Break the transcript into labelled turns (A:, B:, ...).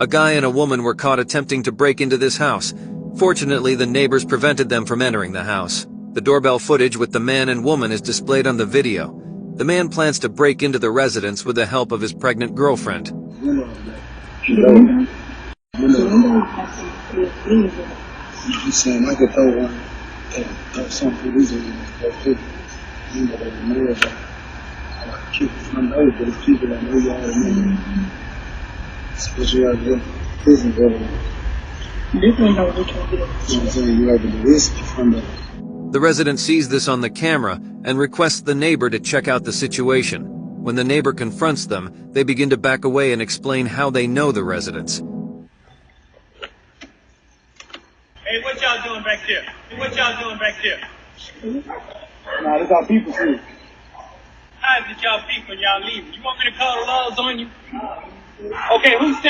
A: A guy and a woman were caught attempting to break into this house. Fortunately, the neighbors prevented them from entering the house. The doorbell footage with the man and woman is displayed on the video. The man plans to break into the residence with the help of his pregnant girlfriend.
B: He's saying I could throw one, throw something easy in the you know, the mayor, I keep it from those, but it's people that know you already know. Especially out there, prison building. You know what I'm saying? You have the risk from the.
A: The resident sees this on the camera and requests the neighbor to check out the situation. When the neighbor confronts them, they begin to back away and explain how they know the residents.
C: Hey, what y'all doing back there? What y'all doing back there?
B: Nah, this our people too.
C: How is it y'all people and y'all leaving? You want me to call the laws on you? Okay, who's